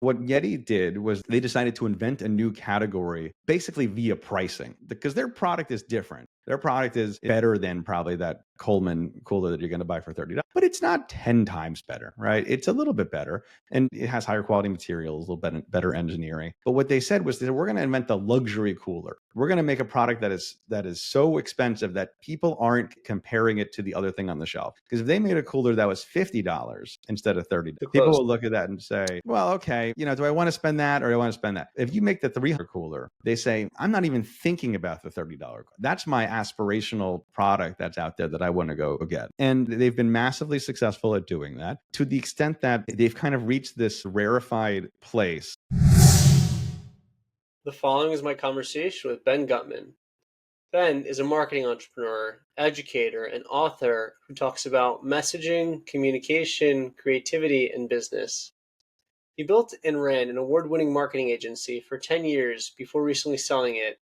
What Yeti did was they decided to invent a new category basically via pricing because their product is different. Their product is better than probably that Coleman cooler that you're going to buy for $30, but it's not 10 times better, right? It's a little bit better and it has higher quality materials, a little better engineering. But what they said was that we're going to invent the luxury cooler. We're going to make a product that is so expensive that people aren't comparing it to the other thing on the shelf. Because if they made a cooler that was $50 instead of $30, Too people close. will look at that and say, well, okay, do I want to spend that or do I want to spend that? If you make the $300 cooler, they say, I'm not even thinking about the $30. That's my aspirational product that's out there that I want to go get. And they've been massively successful at doing that to the extent that they've kind of reached this rarefied place. The following is my conversation with Ben Guttman. Ben is a marketing entrepreneur, educator, and author who talks about messaging, communication, creativity, and business. He built and ran an award-winning marketing agency for 10 years before recently selling it,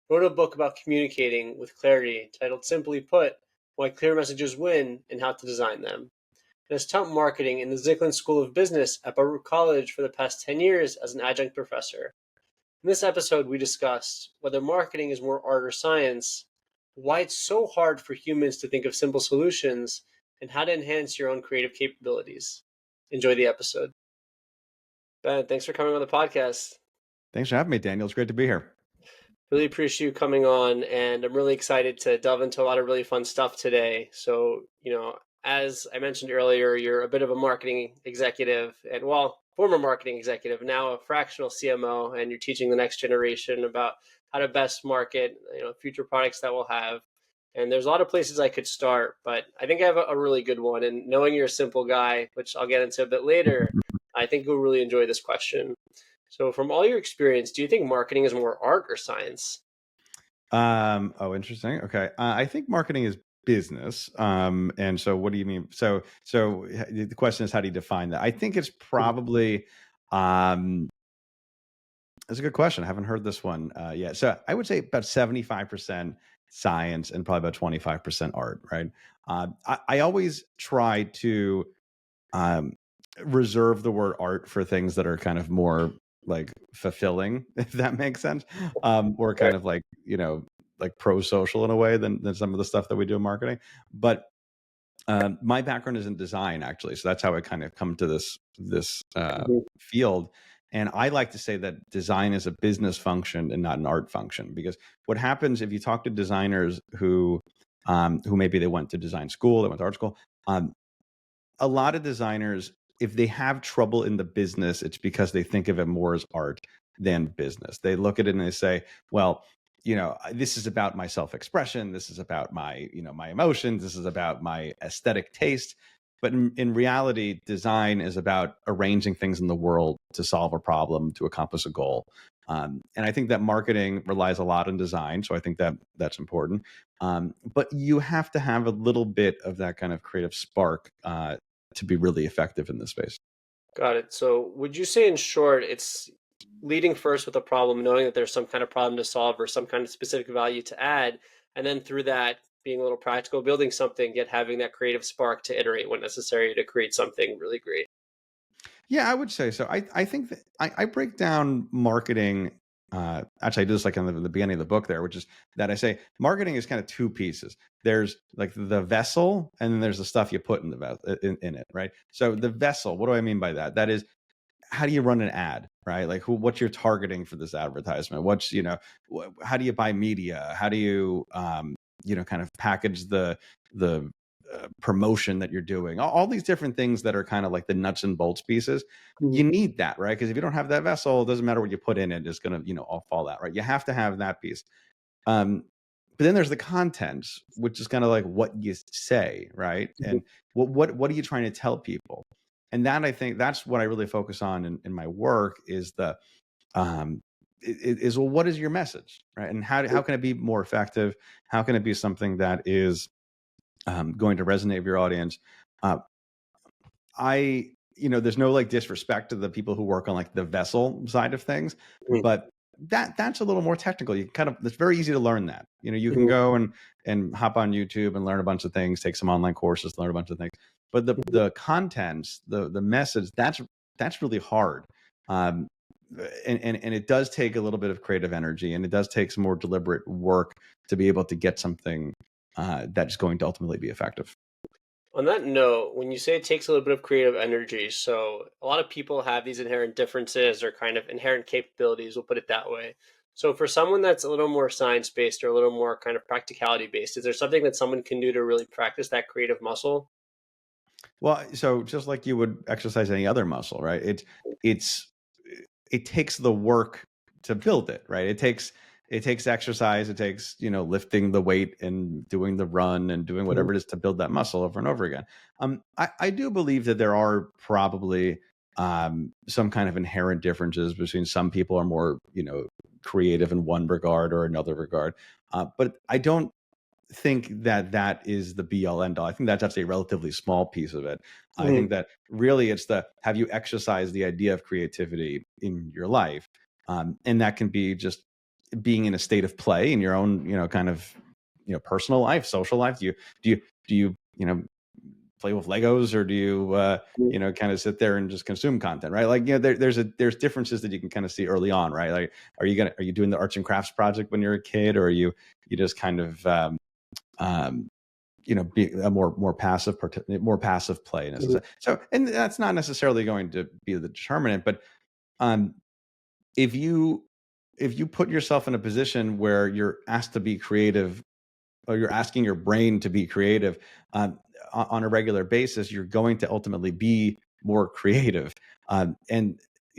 wrote a book about communicating with clarity titled Simply Put, Why Clear Messages Win and How to Design Them, and has taught marketing in the Zicklin School of Business at Baruch College for the past 10 years as an adjunct professor. In this episode, we discussed whether marketing is more art or science, why it's so hard for humans to think of simple solutions, and how to enhance your own creative capabilities. Enjoy the episode. Ben, thanks for coming on the podcast. Thanks for having me, Daniel. It's great to be here. Really appreciate you coming on, and I'm really excited to delve into a lot of really fun stuff today. So, as I mentioned earlier, you're a bit of a marketing executive, and former marketing executive, now a fractional CMO, and you're teaching the next generation about how to best market, future products that we'll have. And there's a lot of places I could start, but I think I have a really good one. And knowing you're a simple guy, which I'll get into a bit later, I think you'll really enjoy this question. So from all your experience, do you think marketing is more art or science? Interesting. Okay. I think marketing is business. And so what do you mean? So the question is, how do you define that? I think it's probably, that's a good question. I haven't heard this one yet. So I would say about 75% science and probably about 25% art, right? I always try to reserve the word art for things that are kind of more like fulfilling, if that makes sense, or kind of like, like pro-social in a way than some of the stuff that we do in marketing. But my background is in design, actually. So that's how I kind of come to this field. And I like to say that design is a business function and not an art function, because what happens if you talk to designers who maybe they went to design school, they went to art school, a lot of designers, if they have trouble in the business, it's because they think of it more as art than business. They look at it and they say, well, this is about my self-expression. This is about my, my emotions. This is about my aesthetic taste. But in reality, design is about arranging things in the world to solve a problem, to accomplish a goal. And I think that marketing relies a lot on design. So I think that that's important. But you have to have a little bit of that kind of creative spark to be really effective in this space. Got it. So would you say, in short, it's leading first with a problem, knowing that there's some kind of problem to solve or some kind of specific value to add, and then through that, being a little practical, building something, yet having that creative spark to iterate when necessary to create something really great? Yeah, I would say so. I think that I break down marketing. Actually, I do this like in the beginning of the book there, which is that I say marketing is kind of two pieces. There's like the vessel, and then there's the stuff you put in in it, right? So the vessel, what do I mean by that? That is, how do you run an ad, right? Like what you're targeting for this advertisement? What's, how do you buy media? How do you, kind of package the promotion that you're doing? All these different things that are kind of like the nuts and bolts pieces. You need that, right? Because if you don't have that vessel, it doesn't matter what you put in it, it's going to, all fall out, right? You have to have that piece. But then there's the content, which is kind of like what you say, right? And what are you trying to tell people? And that, I think that's what I really focus on in my work is well, what is your message, right? And how can it be more effective? How can it be something that is going to resonate with your audience? There's no like disrespect to the people who work on like the vessel side of things, but that's a little more technical. It's very easy to learn that. You can go and hop on YouTube and learn a bunch of things, take some online courses, learn a bunch of things. But the contents, the message, that's really hard. Um, and it does take a little bit of creative energy, and it does take some more deliberate work to be able to get something that's going to ultimately be effective. On that note, when you say it takes a little bit of creative energy, so a lot of people have these inherent differences or kind of inherent capabilities, we'll put it that way. So for someone that's a little more science based or a little more kind of practicality based, is there something that someone can do to really practice that creative muscle? Well, so just like you would exercise any other muscle, right? It's it takes the work to build it, right? It takes exercise, it takes, lifting the weight and doing the run and doing Mhm. whatever it is to build that muscle over and over again. I do believe that there are probably some kind of inherent differences between some people are more, creative in one regard or another regard. But I don't think that that is the be all end all. I think that's actually a relatively small piece of it. I Mhm. think that really it's the have you exercised the idea of creativity in your life, and that can be just being in a state of play in your own, kind of, personal life, social life. Do you play with Legos, or do you kind of sit there and just consume content, right? Like, there's differences that you can kind of see early on, right? Like, are you doing the arts and crafts project when you're a kid, or are you just kind of um, be a more passive more passive play in a sense. Mhm. So, and that's not necessarily going to be the determinant, but um, if you if you put yourself in a position where you're asked to be creative, or you're asking your brain to be creative on a regular basis, you're going to ultimately be more creative. And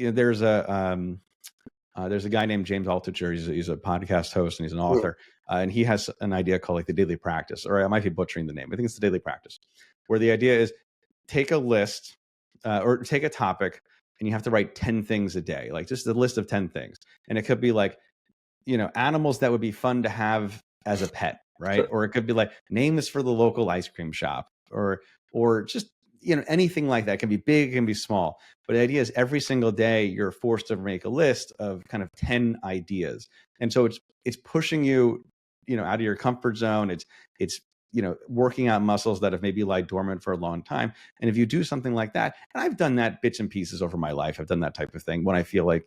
there's a guy named James Altucher. He's a podcast host and he's an Mhm. author. And he has an idea called like the daily practice, or I might be butchering the name. I think it's the daily practice, where the idea is take a list or take a topic and you have to write 10 things a day, like just a list of 10 things. And it could be like, animals that would be fun to have as a pet, right? Or it could be like names for the local ice cream shop, or just anything like that. It can be big, it can be small. But the idea is every single day you're forced to make a list of kind of 10 ideas. And so it's pushing you, out of your comfort zone. It's working out muscles that have maybe lied dormant for a long time. And if you do something like that, and I've done that bits and pieces over my life, I've done that type of thing when I feel like,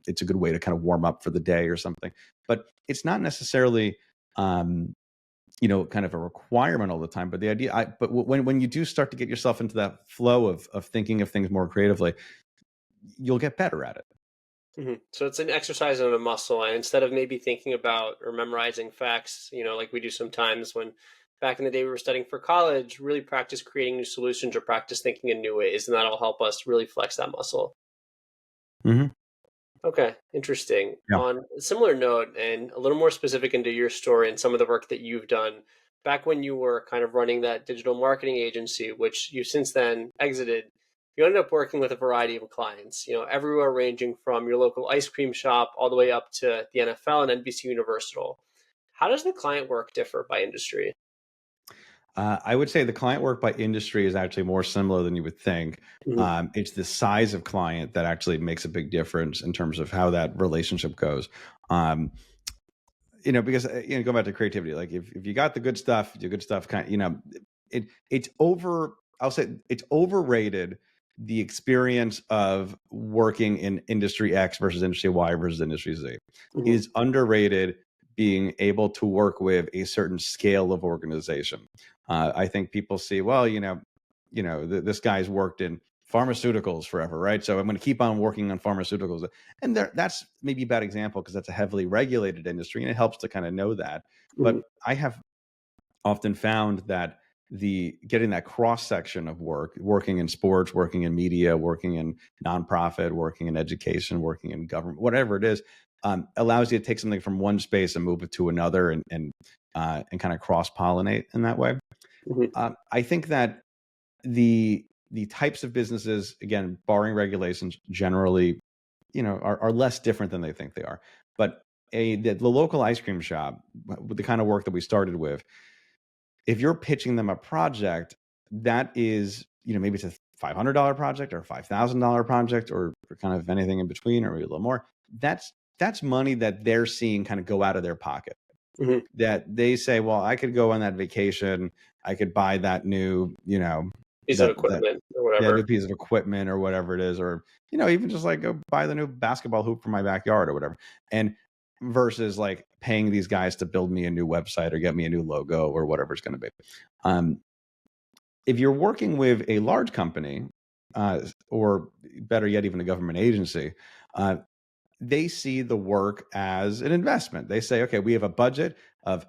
it's a good way to kind of warm up for the day or something. But it's not necessarily, kind of a requirement all the time. But the idea, but when you do start to get yourself into that flow of thinking of things more creatively, you'll get better at it. Mhm. So it's an exercise on a muscle, and instead of maybe thinking about or memorizing facts, like we do sometimes when back in the day we were studying for college, really practice creating new solutions or practice thinking in new ways, and that'll help us really flex that muscle. Hmm. Okay, interesting. Yeah. On a similar note, and a little more specific into your story and some of the work that you've done, back when you were kind of running that digital marketing agency, which you since then exited, you ended up working with a variety of clients, everywhere ranging from your local ice cream shop all the way up to the NFL and NBC Universal. How does the client work differ by industry? I would say the client work by industry is actually more similar than you would think. Mhm. It's the size of client that actually makes a big difference in terms of how that relationship goes. Um, because go back to creativity. Like if you got the good stuff, your good stuff kind of, it's over. I'll say it's overrated. The experience of working in industry X versus industry Y versus industry Z Mhm. is underrated. Being able to work with a certain scale of organization, I think people see, well, this guy's worked in pharmaceuticals forever, right? So I'm going to keep on working on pharmaceuticals, and that's maybe a bad example because that's a heavily regulated industry, and it helps to kind of know that. But Mhm. I have often found that the getting that cross section of work, working in sports, working in media, working in nonprofit, working in education, working in government, whatever it is, allows you to take something from one space and move it to another, and kind of cross pollinate in that way. Mhm. I think that the types of businesses, again, barring regulations, generally, are less different than they think they are. But the local ice cream shop, with the kind of work that we started with, if you're pitching them a project that is, maybe it's a $500 project or a $5,000 project, or kind of anything in between, or maybe a little more, that's money that they're seeing kind of go out of their pocket. Mhm. That they say, well, I could go on that vacation, I could buy that new, Piece of that equipment. or Yeah, whatever. new piece of equipment or whatever it is, or even just like go buy the new basketball hoop for my backyard or whatever. And versus like paying these guys to build me a new website or get me a new logo or whatever it's going to be. Um, if you're working with a large company, or better yet, even a government agency, uh, they see the work as an investment. They say, okay, we have a budget of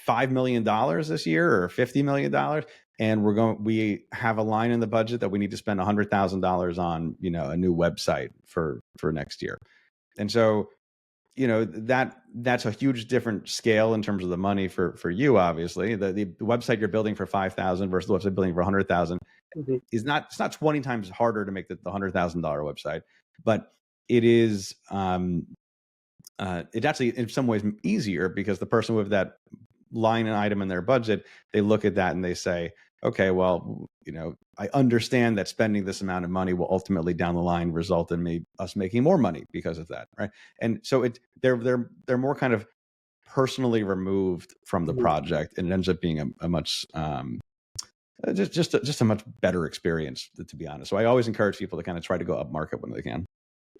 $5 million this year or $50 million, and we have a line in the budget that we need to spend $100,000 on, a new website for next year. And so, that's a huge different scale in terms of the money for you. Obviously, the website you're building for 5,000 versus the website building for 100,000 Mm-hmm. is not, it's not 20 times harder to make the $100,000 website, but it is it's actually in some ways easier because the person with that line and item in their budget, they look at that and they say, okay, well, I understand that spending this amount of money will ultimately down the line result in us making more money because of that, right? And so they're more kind of personally removed from the Mm-hmm. project, and it ends up being a much just a much better experience, to be honest. So I always encourage people to kind of try to go up market when they can.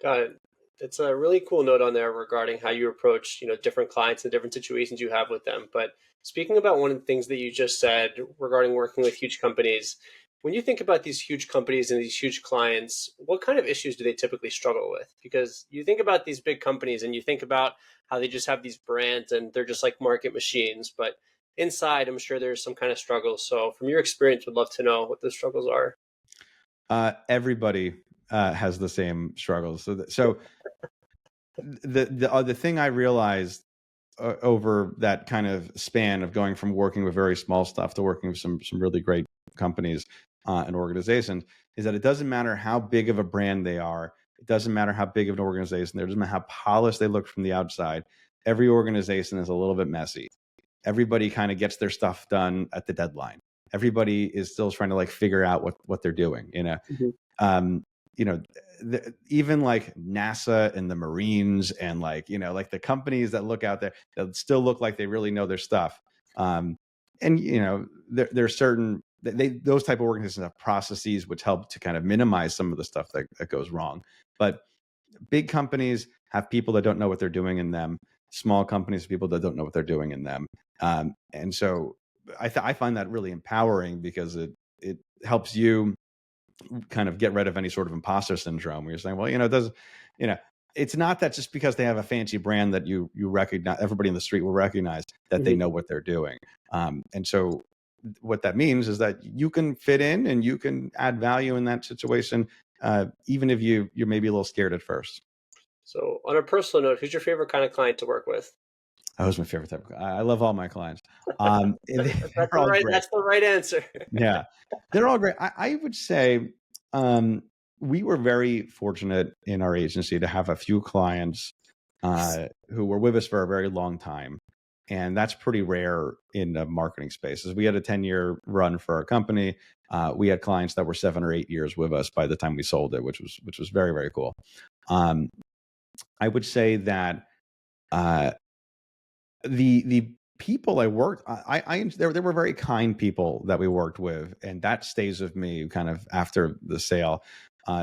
Got it. It's a really cool note on there regarding how you approach, different clients and different situations you have with them. But speaking about one of the things that you just said regarding working with huge companies, when you think about these huge companies and these huge clients, what kind of issues do they typically struggle with? Because you think about these big companies and you think about how they just have these brands and they're just like market machines, but inside, I'm sure there's some kind of struggle. So from your experience, would love to know what the struggles are. Everybody has the same struggles. So the thing I realized over that kind of span of going from working with very small stuff to working with some really great companies and organizations is that it doesn't matter how big of a brand they are. It doesn't matter how big of an organization they're. It doesn't matter how polished they look from the outside. Every organization is a little bit messy. Everybody kind of gets their stuff done at the deadline. Everybody is still trying to like figure out what they're doing. Mhm. Um, even like NASA and the Marines and like the companies that look out there that still look like they really know their stuff. And there's certain those type of organizations have processes which help to kind of minimize some of the stuff that goes wrong. But big companies have people that don't know what they're doing in them. Small companies have people that don't know what they're doing in them. And so I find that really empowering because it helps you kind of get rid of any sort of imposter syndrome where you're saying, well, it does, you know, it's not that just because they have a fancy brand that you recognize, everybody in the street will recognize that they Mhm. know what they're doing. And so what that means is that you can fit in and you can add value in that situation, even if you're maybe a little scared at first. So, on a personal note, who's your favorite kind of client to work with? That was my favorite type of. I love all my clients. They're That's the all right. great. That's the right answer. Yeah, they're all great. I would say um, we were very fortunate in our agency to have a few clients who were with us for a very long time. And that's pretty rare in the marketing spaces. We had a 10-year run for our company. We had clients that were 7 or 8 years with us by the time we sold it, which was very, very cool. Um, I would say that uh, the people I worked, there were very kind people that we worked with, and that stays with me kind of after the sale.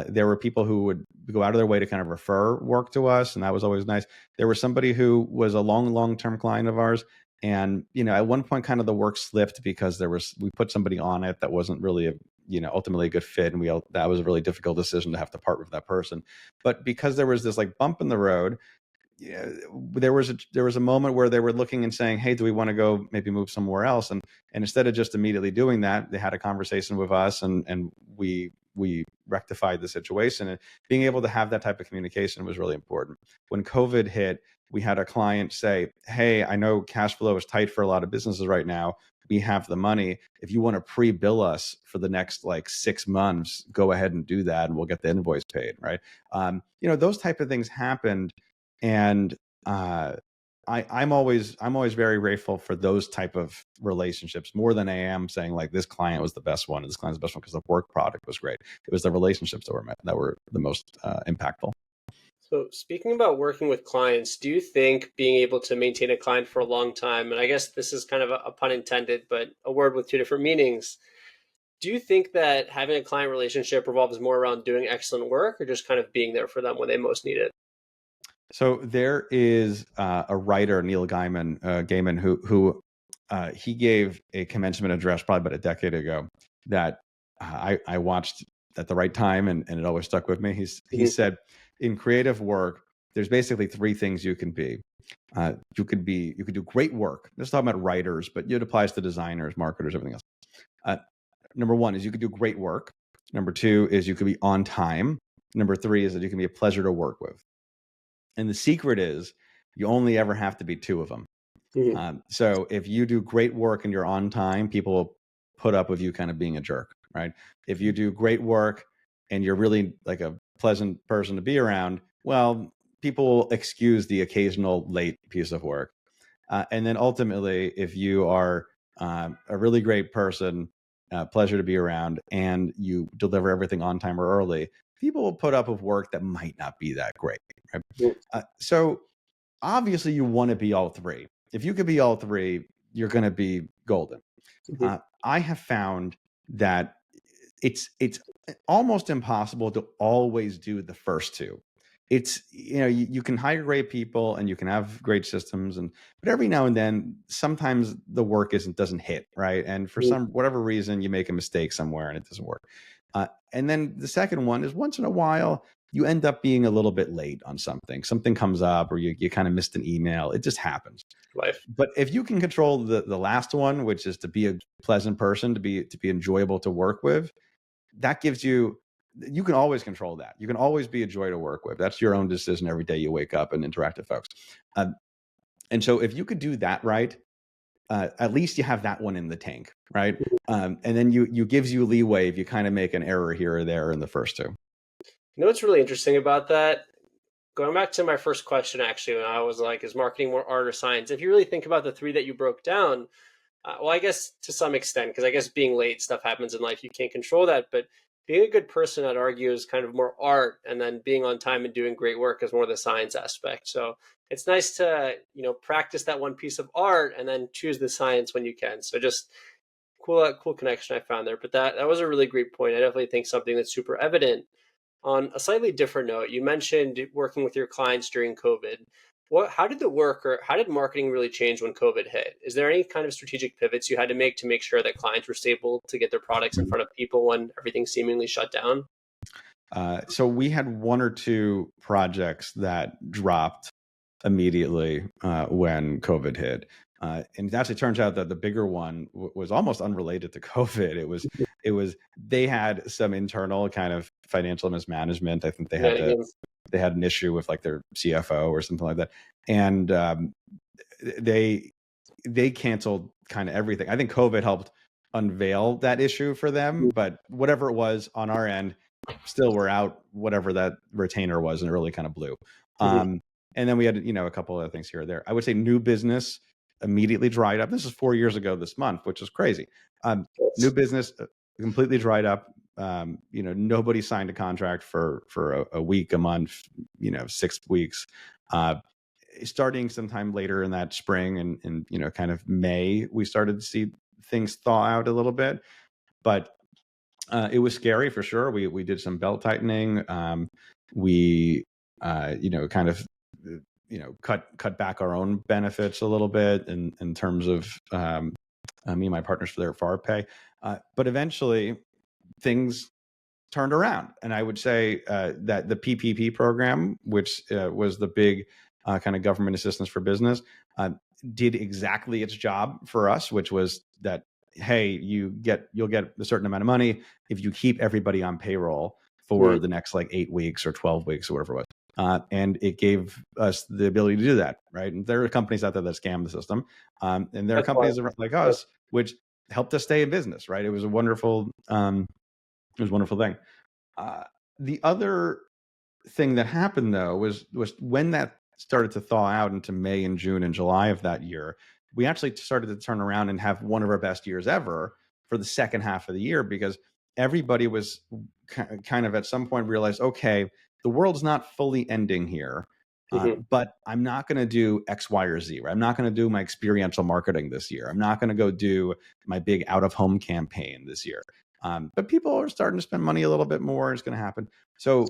There were people who would go out of their way to kind of refer work to us, and that was always nice. There was somebody who was a long term client of ours, and at one point, kind of the work slipped because we put somebody on it that wasn't really ultimately a good fit, and that was a really difficult decision to have to part with that person. But because there was this like bump in the road, yeah, there was a moment where they were looking and saying, "Hey, do we want to go maybe move somewhere else?" And instead of just immediately doing that, they had a conversation with us, and we rectified the situation. And being able to have that type of communication was really important. When COVID hit, we had a client say, "Hey, I know cash flow is tight for a lot of businesses right now. We have the money. If you want to pre-bill us for the next like 6 months, go ahead and do that, and we'll get the invoice paid." Right? Those type of things happened, and uh, I'm always very grateful for those type of relationships more than I am saying like this client was the best one, this client's the best one because the work product was great. It was the relationships that were the most impactful. So, speaking about working with clients, do you think being able to maintain a client for a long time, and I guess this is kind of a pun intended, but a word with two different meanings, Do you think that having a client relationship revolves more around doing excellent work or just kind of being there for them when they most need it? So there is a writer, Neil Gaiman, who he gave a commencement address probably about a decade ago that I watched at the right time, and it always stuck with me. He Mhm. said, in creative work, there's basically three things you can be. You could do great work. This is talking about writers, but it applies to designers, marketers, everything else. Uh, Number one is you could do great work. Number two is you could be on time. Number three is that you can be a pleasure to work with. And the secret is you only ever have to be two of them. Mhm. So if you do great work and you're on time, people will put up with you kind of being a jerk, right? If you do great work and you're really like a pleasant person to be around, well, people will excuse the occasional late piece of work. And then ultimately, if you are a really great person, pleasure to be around, and you deliver everything on time or early, people will put up with work that might not be that great. Right? Mhm. So obviously, you want to be all three. If you could be all three, you're going to be golden. Mhm. I have found that it's almost impossible to always do the first two. It's you can hire great people and you can have great systems, but every now and then sometimes the work doesn't hit right, and for Mhm. some whatever reason you make a mistake somewhere and it doesn't work. And then the second one is once in a while you end up being a little bit late on something comes up, or you kind of missed an email. It just happens. Life. But if you can control the last one, which is to be a pleasant person, to be enjoyable to work with, that gives you can always control that. You can always be a joy to work with. That's your own decision every day you wake up and interact with folks. Um, and so if you could do that right, at least you have that one in the tank, right? And then you gives you leeway if you kind of make an error here or there in the first two. You know what's really interesting about that? Going back to my first question, actually, when I was like, is marketing more art or science? If you really think about the three that you broke down, well, I guess to some extent, because I guess being late, stuff happens in life. You can't control that. But being a good person, I'd argue, is kind of more art. And then being on time and doing great work is more the science aspect. So it's nice to, practice that one piece of art and then choose the science when you can. So just cool connection I found there. But that was a really great point. I definitely think something that's super evident. On a slightly different note, you mentioned working with your clients during COVID. How did the work or how did marketing really change when COVID hit? Is there any kind of strategic pivots you had to make sure that clients were stable to get their products in front of people when everything seemingly shut down? So we had one or two projects that dropped immediately when COVID hit. And it actually turns out that the bigger one was almost unrelated to COVID. It was they had some internal kind of financial mismanagement. I think Shenanigans. they had an issue with like their CFO or something like that, and they they canceled kind of everything. I think COVID helped unveil that issue for them, but whatever it was on our end, still we're out whatever that retainer was, and it really kind of blew. Mhm. Um, and then we had a couple other things here or there. I would say new business immediately dried up. This is 4 years ago this month, which is crazy. New Yes. business completely dried up. Nobody signed a contract for a week, a month, 6 weeks. Uh, Starting sometime later in that spring and kind of May, we started to see things thaw out a little bit, but it was scary for sure. We did some belt tightening. We kind of cut back our own benefits a little bit in terms of me and my partners for their FAR pay, but eventually things turned around. And I would say that the PPP program, which was the big kind of government assistance for business, uh, did exactly its job for us, which was that, hey, you'll get a certain amount of money if you keep everybody on payroll for Mhm. the next like 8 weeks or 12 weeks or whatever it was. And it gave us the ability to do that, right? And there are companies out there that scam the system, and there are That's why. companies like us which helped us stay in business, right? It was a wonderful thing. Uh, the other thing that happened though was when that started to thaw out into May and June and July of that year, we actually started to turn around and have one of our best years ever for the second half of the year, because everybody was kind of at some point realized, okay, the world's not fully ending here. Mhm. But I'm not going to do X, Y, or Z. Right? I'm not going to do my experiential marketing this year. I'm not going to go do my big out of home campaign this year. But people are starting to spend money a little bit more. It's going to happen. So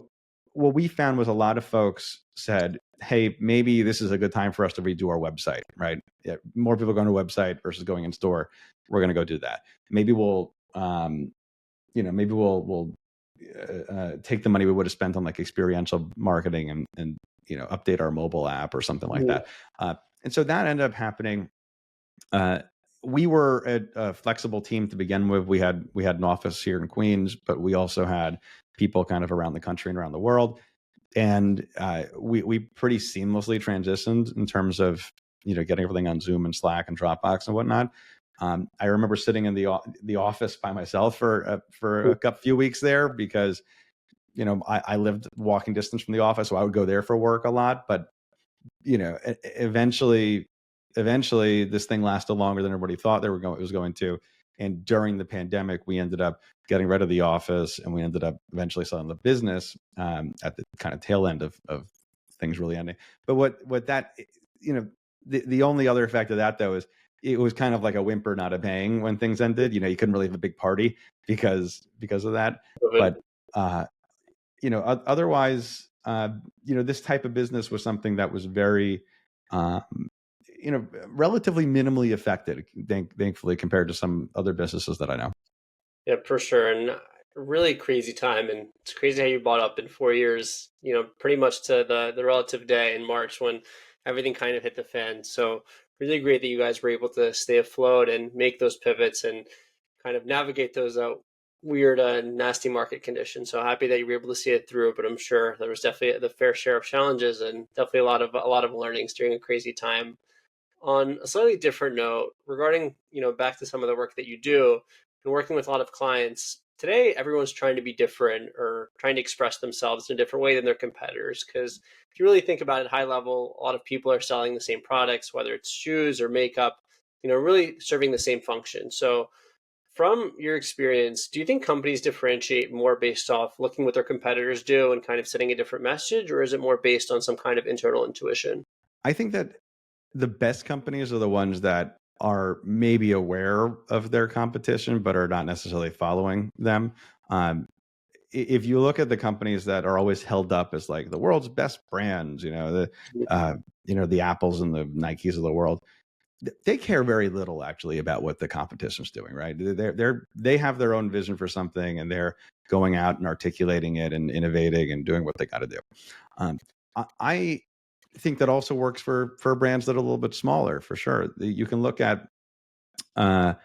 what we found was a lot of folks said, hey, maybe this is a good time for us to redo our website, right? Yeah, more people going to a website versus going in store. We're going to go do that. Maybe we'll, we'll take the money we would have spent on like experiential marketing and update our mobile app or something like that. And so that ended up happening. We were a flexible team to begin with. We had an office here in Queens, but we also had people kind of around the country and around the world. And we pretty seamlessly transitioned in terms of getting everything on Zoom and Slack and Dropbox and whatnot. I remember sitting in the office by myself for a few weeks there because I lived walking distance from the office, so I would go there for work a lot. But eventually this thing lasted longer than everybody thought it was going to. And during the pandemic, we ended up getting rid of the office, and we ended up eventually selling the business at the kind of tail end of things really ending. But what that, the only other effect of that though is it was kind of like a whimper, not a bang when things ended. You couldn't really have a big party because of that. But otherwise, this type of business was something that was very, relatively minimally affected, thankfully, compared to some other businesses that I know. Yeah, for sure. And a really crazy time. And it's crazy how you brought up in 4 years, pretty much to the relative day in March when everything kind of hit the fan. So really great that you guys were able to stay afloat and make those pivots and kind of navigate those weird, nasty market conditions. So happy that you were able to see it through. But I'm sure there was definitely the fair share of challenges and definitely a lot of learnings during a crazy time. On a slightly different note, regarding, back to some of the work that you do and working with a lot of clients, today everyone's trying to be different or trying to express themselves in a different way than their competitors. Because if you really think about it high level, a lot of people are selling the same products, whether it's shoes or makeup, really serving the same function. So from your experience, do you think companies differentiate more based off looking what their competitors do and kind of setting a different message, or is it more based on some kind of internal intuition? I think that the best companies are the ones that are maybe aware of their competition, but are not necessarily following them. If you look at the companies that are always held up as like the world's best brands, the Apples and the Nikes of the world, they care very little actually about what the competition's doing, right? They have their own vision for something, and they're going out and articulating it and innovating and doing what they got to do. I think that also works for brands that are a little bit smaller, for sure. You can look at a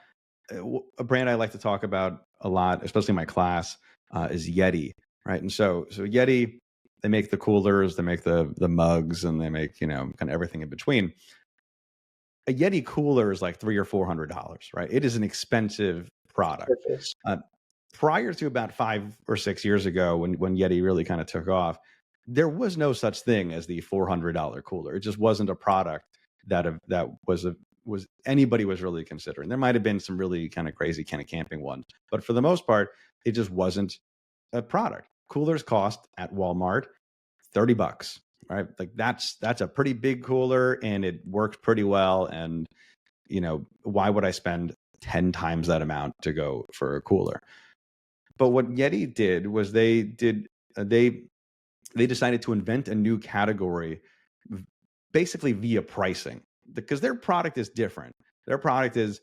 brand I like to talk about a lot, especially in my class, is Yeti, right? And so Yeti, they make the coolers, they make the mugs, and they make kind of everything in between. A Yeti cooler is like $300 or $400, right? It is an expensive product. Prior to about 5 or 6 years ago, when Yeti really kind of took off, there was no such thing as the $400 cooler. It just wasn't a product that was anybody was really considering. There might have been some really kind of crazy kind of camping ones, but for the most part, it just wasn't a product. Coolers cost at Walmart $30, right? Like that's a pretty big cooler, and it works pretty well. And why would I spend 10 times that amount to go for a cooler? But what Yeti did was they decided to invent a new category basically via pricing, because their product is different. Their product is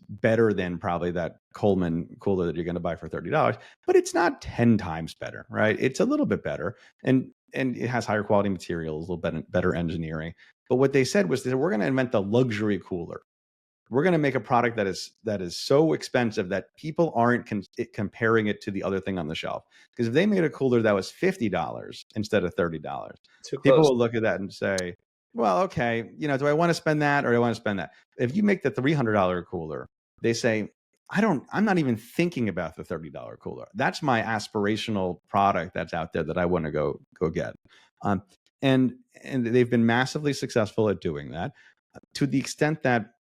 better than probably that Coleman cooler that you're going to buy for $30, but it's not 10 times better, right? It's a little bit better, and it has higher quality materials, a little better engineering. But what they said was that we're going to invent the luxury cooler. We're going to make a product that is so expensive that people aren't comparing it to the other thing on the shelf. Because if they made a cooler that was $50 instead of $30, Too people close. will look at that and say, well, okay, do I want to spend that, or do I want to spend that? If you make the $300 cooler, they say, I'm not even thinking about the $30 cooler. That's my aspirational product that's out there that I want to go get. And they've been massively successful at doing that, to the extent that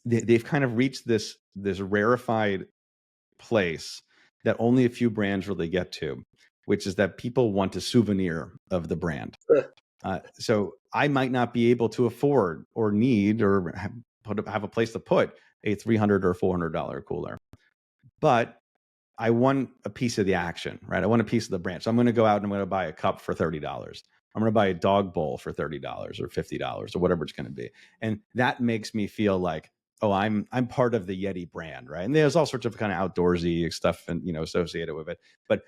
they've kind of reached this rarefied place that only a few brands really get to, which is that people want a souvenir of the brand. So I might not be able to afford or need or have a place to put a $300 or $400 cooler, but I want a piece of the action, right? I want a piece of the brand. So I'm going to go out and I'm going to buy a cup for $30. I'm going to buy a dog bowl for $30 or $50 or whatever it's going to be. And that makes me feel like, oh, I'm part of the Yeti brand, right? And there's all sorts of kind of outdoorsy stuff and associated with it. But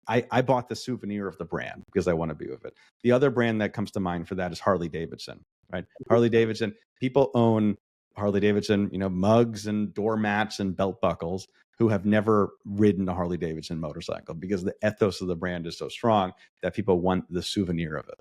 I bought the souvenir of the brand because I want to be with it. The other brand that comes to mind for that is Harley Davidson, right? Harley Davidson, people own Harley Davidson, mugs and doormats and belt buckles who have never ridden a Harley Davidson motorcycle because the ethos of the brand is so strong that people want the souvenir of it.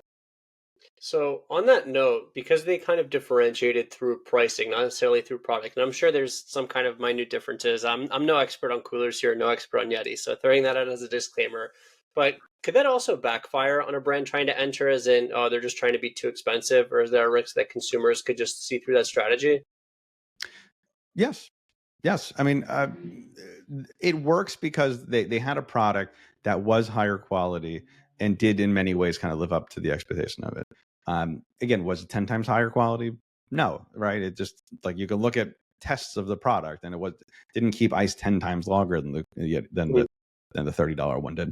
So, on that note, because they kind of differentiated through pricing, not necessarily through product, and I'm sure there's some kind of minute differences. I'm no expert on coolers here, no expert on Yeti, so throwing that out as a disclaimer. But could that also backfire on a brand trying to enter, as in, oh, they're just trying to be too expensive, or is there a risk that consumers could just see through that strategy? Yes. Yes. I mean, it works because they had a product that was higher quality and did in many ways kind of live up to the expectation of it. Again, was it 10 times higher quality? No, right? It just like you can look at tests of the product and it didn't keep ice 10 times longer than the $30 one did.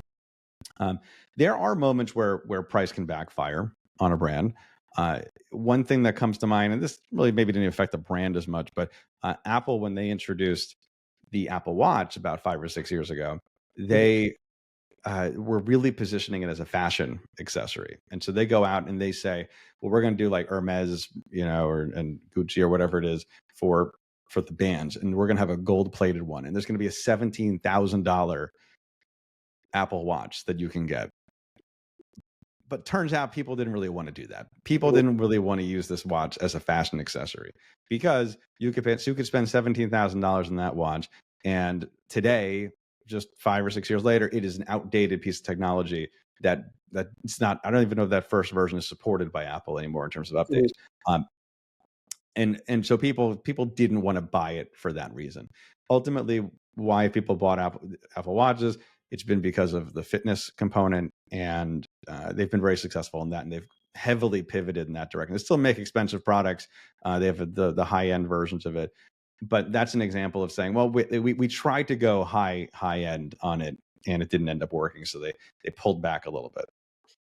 There are moments where price can backfire on a brand. One thing that comes to mind, and this really maybe didn't affect the brand as much, but Apple, when they introduced the Apple Watch about 5 or 6 years ago, they were really positioning it as a fashion accessory. And so they go out and they say, well, we're going to do like Hermes, and Gucci or whatever it is for the bands. And we're going to have a gold plated one. And there's going to be a $17,000 Apple Watch that you can get. But turns out people didn't really want to do that. People didn't really want to use this watch as a fashion accessory because you could spend $17,000 on that watch. And today, just 5 or 6 years later, it is an outdated piece of technology that it's not. I don't even know if that first version is supported by Apple anymore in terms of updates. And so people didn't want to buy it for that reason. Ultimately, why people bought Apple Watches, it's been because of the fitness component, and they've been very successful in that, and they've heavily pivoted in that direction. They still make expensive products. They have the high end versions of it, but that's an example of saying, well, we tried to go high end on it, and it didn't end up working, so they pulled back a little bit.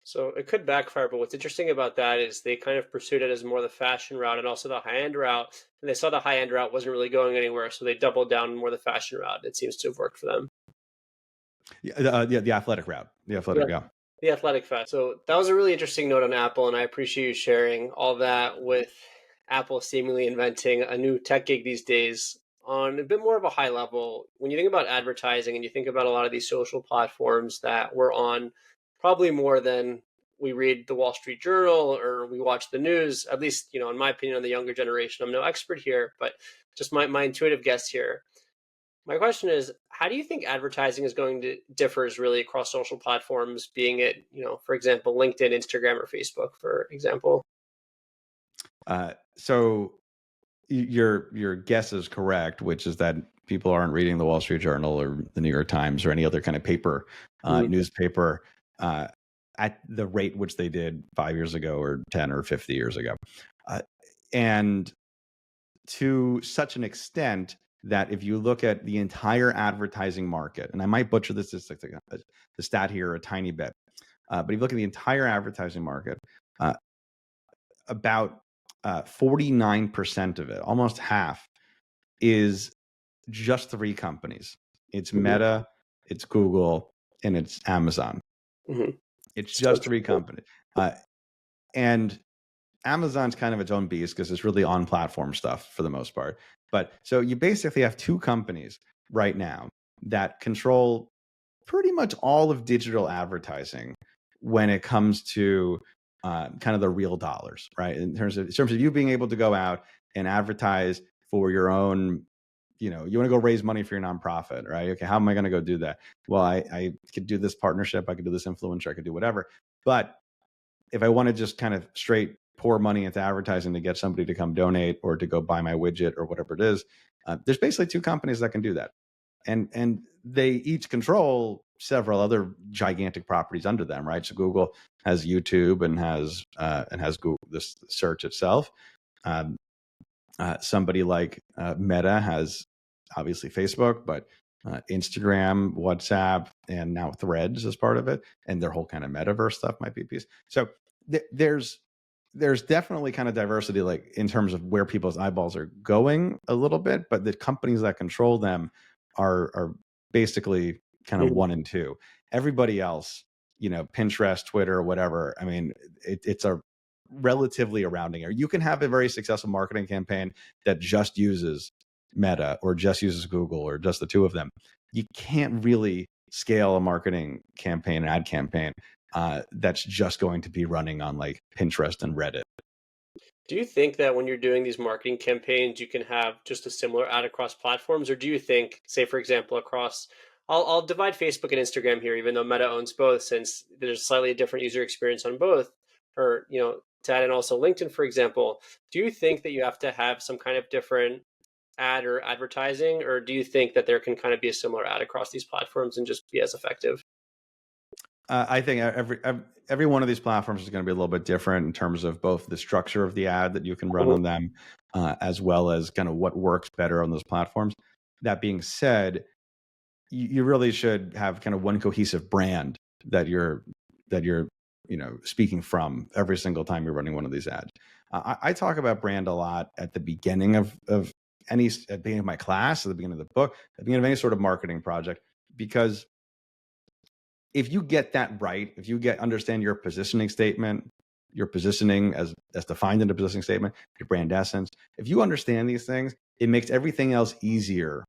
So it could backfire, but what's interesting about that is they kind of pursued it as more the fashion route and also the high end route. And they saw the high end route wasn't really going anywhere, so they doubled down more the fashion route. It seems to have worked for them. Yeah, the athletic route, yeah. The athletic fat. So that was a really interesting note on Apple, and I appreciate you sharing all that with Apple seemingly inventing a new tech gig these days. On a bit more of a high level, when you think about advertising and you think about a lot of these social platforms that we're on, probably more than we read the Wall Street Journal or we watch the news, at least, in my opinion, on the younger generation. I'm no expert here, but just my intuitive guess here. My question is, how do you think advertising is going to differs really across social platforms, being it, for example, LinkedIn, Instagram, or Facebook, for example? So your guess is correct, which is that people aren't reading the Wall Street Journal or the New York Times or any other kind of paper newspaper at the rate which they did 5 years ago or 10 or 50 years ago. And to such an extent that if you look at the entire advertising market, and I might butcher this, the stat here a tiny bit, but if you look at the entire advertising market, about 49% of it, almost half, is just three companies. It's Meta, it's Google, and it's Amazon. Mm-hmm. It's just three companies. And Amazon's kind of its own beast because it's really on-platform stuff for the most part. But so you basically have two companies right now that control pretty much all of digital advertising when it comes to kind of the real dollars, right? In terms of you being able to go out and advertise for your own, you want to go raise money for your nonprofit, right? Okay, how am I going to go do that? Well, I could do this partnership, I could do this influencer, I could do whatever. But if I want to just kind of straight pour money into advertising to get somebody to come donate or to go buy my widget or whatever it is, there's basically two companies that can do that. And they each control several other gigantic properties under them, right? So Google has YouTube and has Google, this search itself. Somebody like Meta has obviously Facebook, but Instagram, WhatsApp, and now Threads as part of it, and their whole kind of metaverse stuff might be a piece. So there's definitely kind of diversity, like in terms of where people's eyeballs are going a little bit, but the companies that control them are basically kind of Mhm. one and two. Everybody else, Pinterest, Twitter, whatever. I mean, it's a relatively a rounding error. You can have a very successful marketing campaign that just uses Meta or just uses Google or just the two of them. You can't really scale a marketing campaign, an ad campaign, that's just going to be running on like Pinterest and Reddit. Do you think that when you're doing these marketing campaigns, you can have just a similar ad across platforms, or do you think, say, for example, across I'll divide Facebook and Instagram here, even though Meta owns both, since there's slightly a different user experience on both, or to add in also LinkedIn, for example. Do you think that you have to have some kind of different ad or advertising, or do you think that there can kind of be a similar ad across these platforms and just be as effective? I think every one of these platforms is going to be a little bit different in terms of both the structure of the ad that you can run on them, as well as kind of what works better on those platforms. That being said, you really should have kind of one cohesive brand that you're speaking from every single time you're running one of these ads. I talk about brand a lot at the beginning of any at the beginning of my class, at the beginning of the book, at the beginning of any sort of marketing project, because if you get that right, if you understand your positioning statement, your positioning as defined in the positioning statement, your brand essence, if you understand these things, it makes everything else easier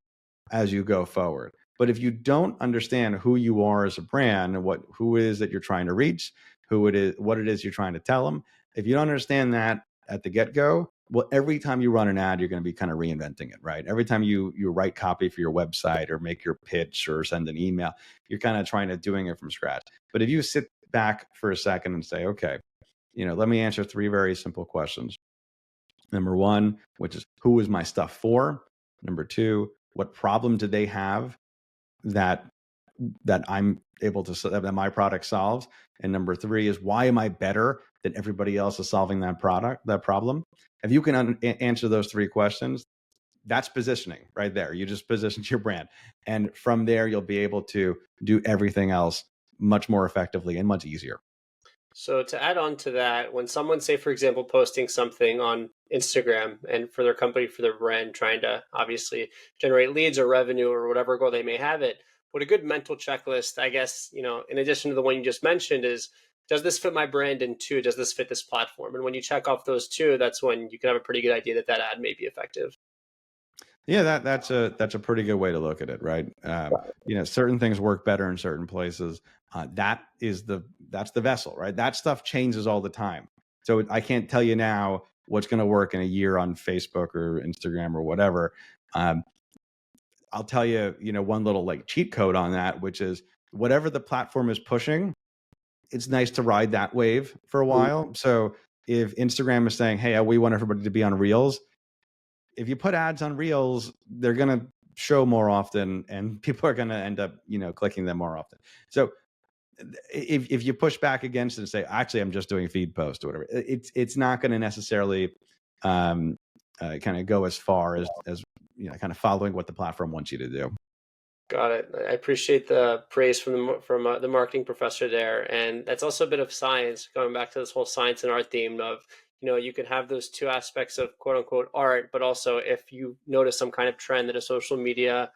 as you go forward. But if you don't understand who you are as a brand and who it is that you're trying to reach, who it is, what it is you're trying to tell them, if you don't understand that at the get-go, well, every time you run an ad, you're going to be kind of reinventing it, right? Every time you write copy for your website or make your pitch or send an email, you're kind of trying to doing it from scratch. But if you sit back for a second and say, okay, let me answer three very simple questions. Number one, which is who is my stuff for? Number two, what problem do they have that I'm able to that my product solves? And number three is why am I better than everybody else is solving that problem? If you can answer those three questions, that's positioning right there. You just positioned your brand, and from there you'll be able to do everything else much more effectively and much easier. So to add on to that, when someone, say, for example, posting something on Instagram and for their company, for their brand, trying to obviously generate leads or revenue or whatever goal they may have it, what a good mental checklist, I guess, in addition to the one you just mentioned is, does this fit my brand? And two, does this fit this platform? And when you check off those two, that's when you can have a pretty good idea that that ad may be effective. Yeah, that's a pretty good way to look at it, right? Certain things work better in certain places. That's the vessel, right? That stuff changes all the time. So I can't tell you now what's going to work in a year on Facebook or Instagram or whatever. Um, I'll tell you, one little like cheat code on that, which is whatever the platform is pushing, it's nice to ride that wave for a while. So if Instagram is saying, "Hey, we want everybody to be on Reels," if you put ads on Reels, they're going to show more often and people are going to end up, clicking them more often. So if you push back against it and say, actually, I'm just doing feed post or whatever, it's not going to necessarily kind of go as far as kind of following what the platform wants you to do. Got it. I appreciate the praise from the marketing professor there, and that's also a bit of science. Going back to this whole science and art theme of, you can have those two aspects of quote unquote art, but also if you notice some kind of trend that a social media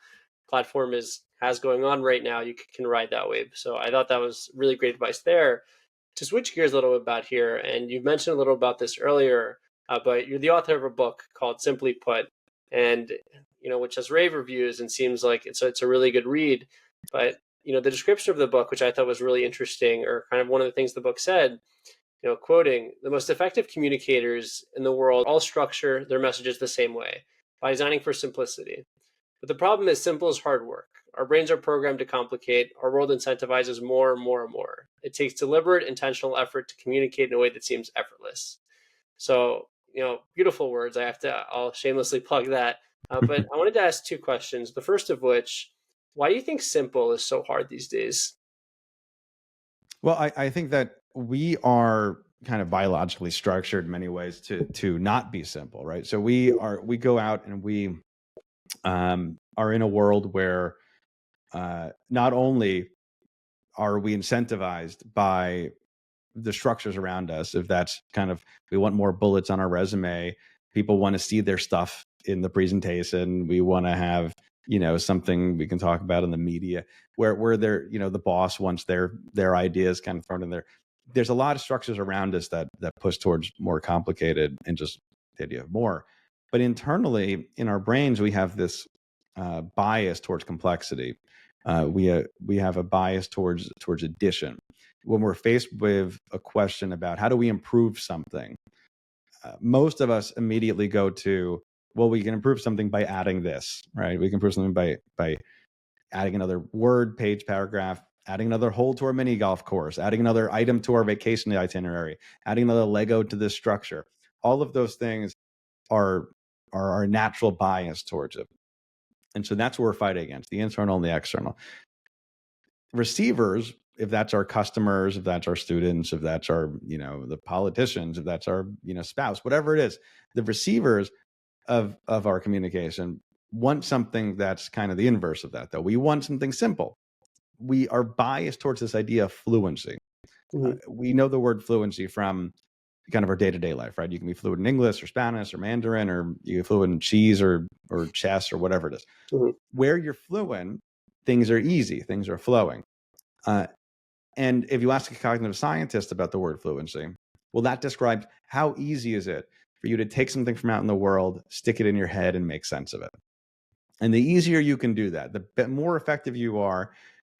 platform has going on right now, you can ride that wave. So I thought that was really great advice there. To switch gears a little bit about here, and you've mentioned a little about this earlier, but you're the author of a book called Simply Put, and which has rave reviews and seems like it's a really good read. But the description of the book, which I thought was really interesting, or kind of one of the things the book said, quoting, "The most effective communicators in the world all structure their messages the same way, by designing for simplicity. But the problem is simple is hard work. Our brains are programmed to complicate. Our world incentivizes more and more and more. It takes deliberate, intentional effort to communicate in a way that seems effortless." So, beautiful words. I'll shamelessly plug that. But I wanted to ask two questions. The first of which, why do you think simple is so hard these days? Well, I think that we are kind of biologically structured in many ways to not be simple, right? So we go out and we are in a world where not only are we incentivized by the structures around us, if that's kind of, we want more bullets on our resume, people want to see their stuff in the presentation, we want to have, something we can talk about in the media where they're, the boss wants their ideas kind of thrown in there. There's a lot of structures around us that push towards more complicated and just the idea of more. But internally in our brains, we have this bias towards complexity. We have a bias towards addition. When we're faced with a question about how do we improve something, most of us immediately go to, well, we can improve something by adding this, right? We can improve something by adding another word, page, paragraph, adding another hole to our mini golf course, adding another item to our vacation itinerary, adding another Lego to this structure. All of those things are our natural bias towards it. And so that's what we're fighting against, the internal and the external. Receivers, if that's our customers, if that's our students, if that's our, the politicians, if that's our, spouse, whatever it is, the receivers of our communication want something that's kind of the inverse of that, though. We want something simple. We are biased towards this idea of fluency. We know the word fluency from kind of our day-to-day life, right? You can be fluent in English or Spanish or Mandarin, or you're fluent in cheese or chess or whatever it is. Where you're fluent, things are easy, things are flowing. And if you ask a cognitive scientist about the word fluency, well, that describes how easy is it for you to take something from out in the world, stick it in your head, and make sense of it. And the easier you can do that, the more effective you are,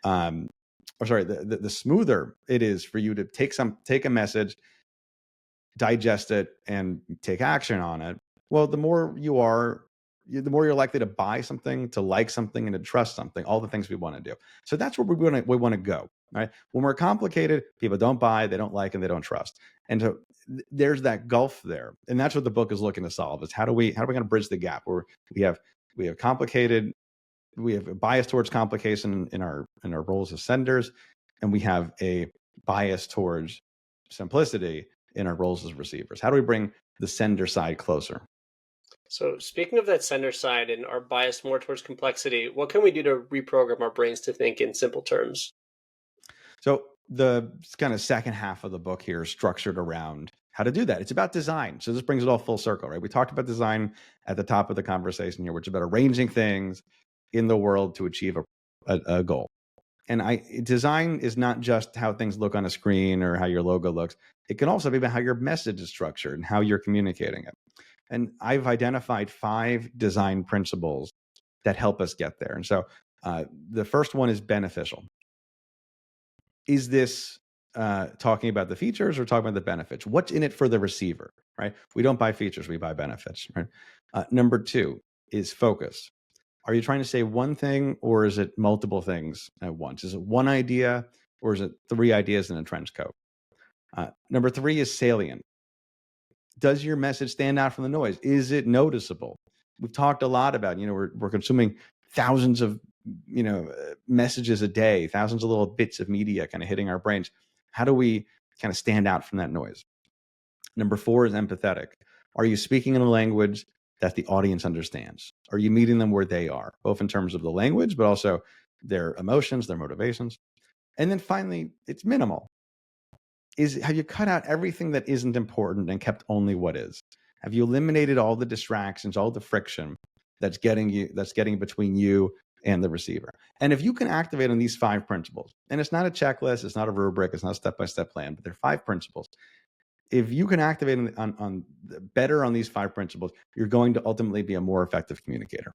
the smoother it is for you to take a message, digest it, and take action on it. Well, the more you're likely to buy something, to like something, and to trust something, all the things we want to do. So that's where we want to go, right? When we're complicated, people don't buy, they don't like, and they don't trust. And so there's that gulf there. And that's what the book is looking to solve, is how do we kind of bridge the gap where we have complicated, we have a bias towards complication in our roles as senders, and we have a bias towards simplicity in our roles as receivers. How do we bring the sender side closer? So speaking of that sender side and our bias more towards complexity, what can we do to reprogram our brains to think in simple terms? So the kind of second half of the book here is structured around how to do that. It's about design. So this brings it all full circle, right? We talked about design at the top of the conversation here, which is about arranging things in the world to achieve a goal. And design is not just how things look on a screen or how your logo looks. It can also be about how your message is structured and how you're communicating it. And I've identified 5 design principles that help us get there. And so the first one is beneficial. Is this talking about the features or talking about the benefits? What's in it for the receiver, right? We don't buy features, we buy benefits, right? Number 2 is focus. Are you trying to say one thing, or is it multiple things at once? Is it one idea, or is it 3 ideas in a trench coat? Number 3 is salient. Does your message stand out from the noise? Is it noticeable? We've talked a lot about, we're consuming thousands of, messages a day, thousands of little bits of media kind of hitting our brains. How do we kind of stand out from that noise? Number 4 is empathetic. Are you speaking in a language that the audience understands? Are you meeting them where they are, both in terms of the language, but also their emotions, their motivations? And then finally, it's minimal. Have you cut out everything that isn't important and kept only what is? Have you eliminated all the distractions, all the friction that's getting between you and the receiver? And if you can activate on these 5 principles, and it's not a checklist, it's not a rubric, it's not a step-by-step plan, but they're 5 principles. If you can activate on better on these 5 principles, you're going to ultimately be a more effective communicator.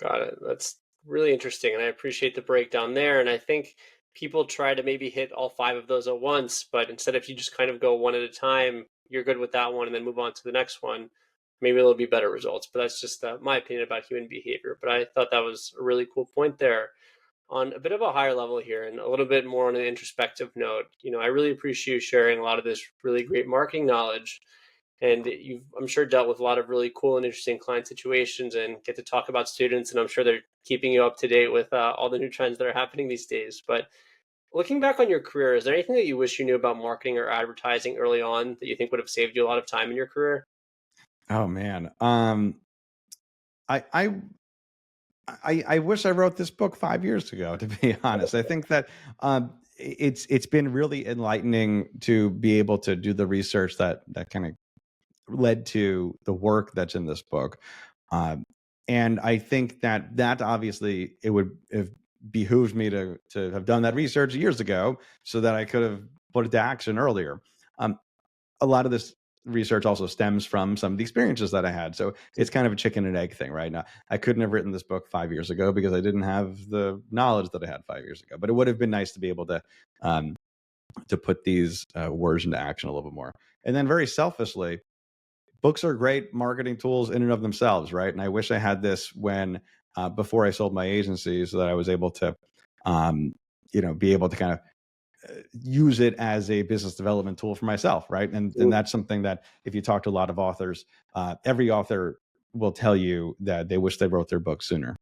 Got it. That's really interesting. And I appreciate the breakdown there. And I think people try to maybe hit all 5 of those at once, but instead, if you just kind of go one at a time, you're good with that one and then move on to the next one, maybe there'll be better results. But that's just my opinion about human behavior. But I thought that was a really cool point there. On a bit of a higher level here and a little bit more on an introspective note, I really appreciate you sharing a lot of this really great marketing knowledge. And you've, I'm sure, dealt with a lot of really cool and interesting client situations and get to talk about students. And I'm sure they're keeping you up to date with all the new trends that are happening these days. But looking back on your career, is there anything that you wish you knew about marketing or advertising early on that you think would have saved you a lot of time in your career? Oh man, I I wish I wrote this book 5 years ago, to be honest. I think that it's been really enlightening to be able to do the research that kind of led to the work that's in this book. Um, and I think that obviously it would have behooved me to have done that research years ago so that I could have put it to action earlier. Um, a lot of this research also stems from some of the experiences that I had. So it's kind of a chicken and egg thing, right? Now, I couldn't have written this book 5 years ago because I didn't have the knowledge that I had 5 years ago. But it would have been nice to be able to put these words into action a little bit more. And then, very selfishly, books are great marketing tools in and of themselves, right? And I wish I had this when before I sold my agency, so that I was able to, be able to kind of use it as a business development tool for myself, right? And that's something that if you talk to a lot of authors, every author will tell you that they wish they wrote their book sooner.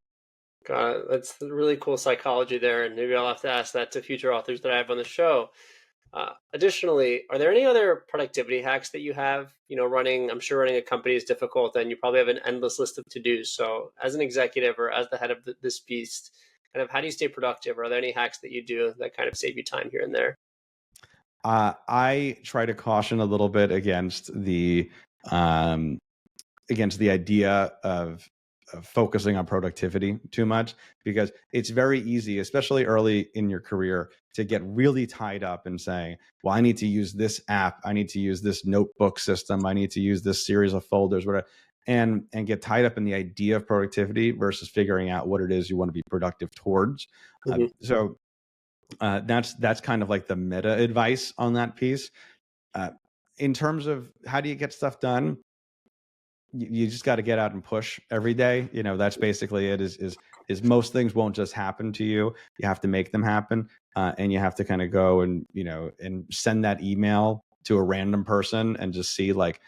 That's really cool psychology there, and maybe I'll have to ask that to future authors that I have on the show. Additionally, are there any other productivity hacks that you have? I'm sure running a company is difficult, and you probably have an endless list of to-dos. So, as an executive or as the head of this beast, kind of how do you stay productive? Are there any hacks that you do that kind of save you time here and there? I try to caution a little bit um, against the idea of focusing on productivity too much, because it's very easy, especially early in your career, to get really tied up in saying, well, I need to use this app, I need to use this notebook system, I need to use this series of folders, whatever, and get tied up in the idea of productivity versus figuring out what it is you want to be productive towards. Hmm. That's kind of like the meta advice on that piece. Uh, in terms of how do you get stuff done, you just got to get out and push every day. That's basically it. Is most things won't just happen to you. You have to make them happen, and you have to kind of go and and send that email to a random person and just see, like,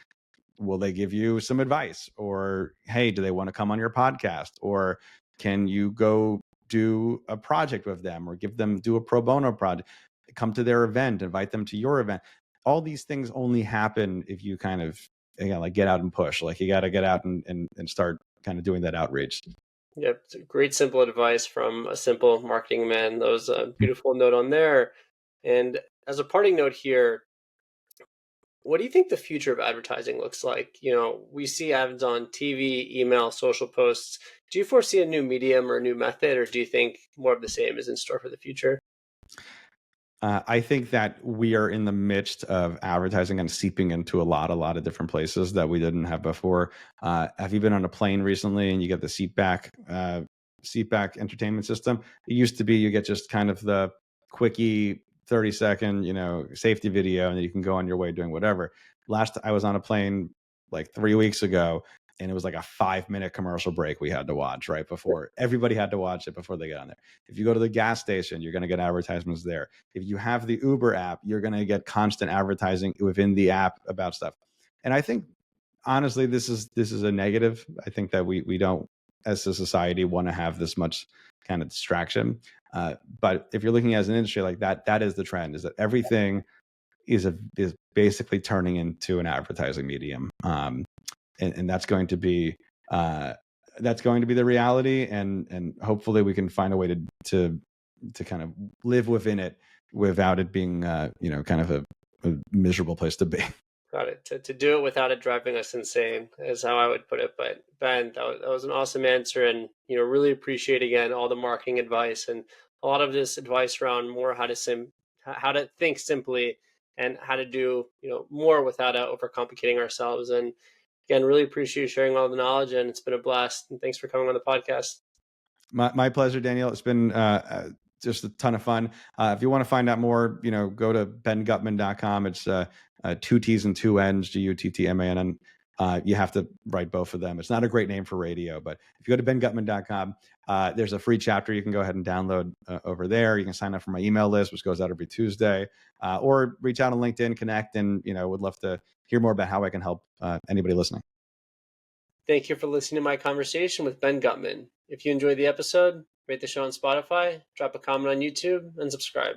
will they give you some advice, or hey, do they want to come on your podcast, or can you go do a project with them, or do a pro bono project, come to their event, invite them to your event. All these things only happen if you kind of, again, like, get out and push. Like, you got to get out and start kind of doing that outreach. Yep, it's a great simple advice from a simple marketing man. That was a beautiful note on there. And as a parting note here, what do you think the future of advertising looks like? We see ads on TV, email, social posts. Do you foresee a new medium or a new method, or do you think more of the same is in store for the future? I think that we are in the midst of advertising and seeping into a lot of different places that we didn't have before. Have you been on a plane recently and you get the seat back entertainment system? It used to be you get just kind of the quickie 30-second, safety video, and then you can go on your way doing whatever. Last I was on a plane like 3 weeks ago, and it was like a 5-minute commercial break we had to watch right before everybody had to watch it before they get on there. If you go to the gas station, you're going to get advertisements there. If you have the Uber app, you're going to get constant advertising within the app about stuff. And I think, honestly, this is a negative. I think that we don't, as a society, want to have this much kind of distraction. But if you're looking as an industry like that, that is the trend: is that everything is basically turning into an advertising medium, and that's going to be the reality. And hopefully we can find a way to kind of live within it without it being kind of a miserable place to be. Got it. To do it without it driving us insane is how I would put it. But Ben, that was an awesome answer, and really appreciate again all the marketing advice and a lot of this advice around more how to think simply and how to do more without overcomplicating ourselves. And again, really appreciate you sharing all the knowledge, and it's been a blast. And thanks for coming on the podcast. My pleasure, Daniel. It's been just a ton of fun. If you want to find out more, go to benguttman.com. It's two T's and two N's, Guttmann. You have to write both of them. It's not a great name for radio, but if you go to benguttman.com, there's a free chapter you can go ahead and download over there. You can sign up for my email list, which goes out every Tuesday, or reach out on LinkedIn, connect, and would love to hear more about how I can help anybody listening. Thank you for listening to my conversation with Ben Guttman. If you enjoyed the episode, rate the show on Spotify, drop a comment on YouTube, and subscribe.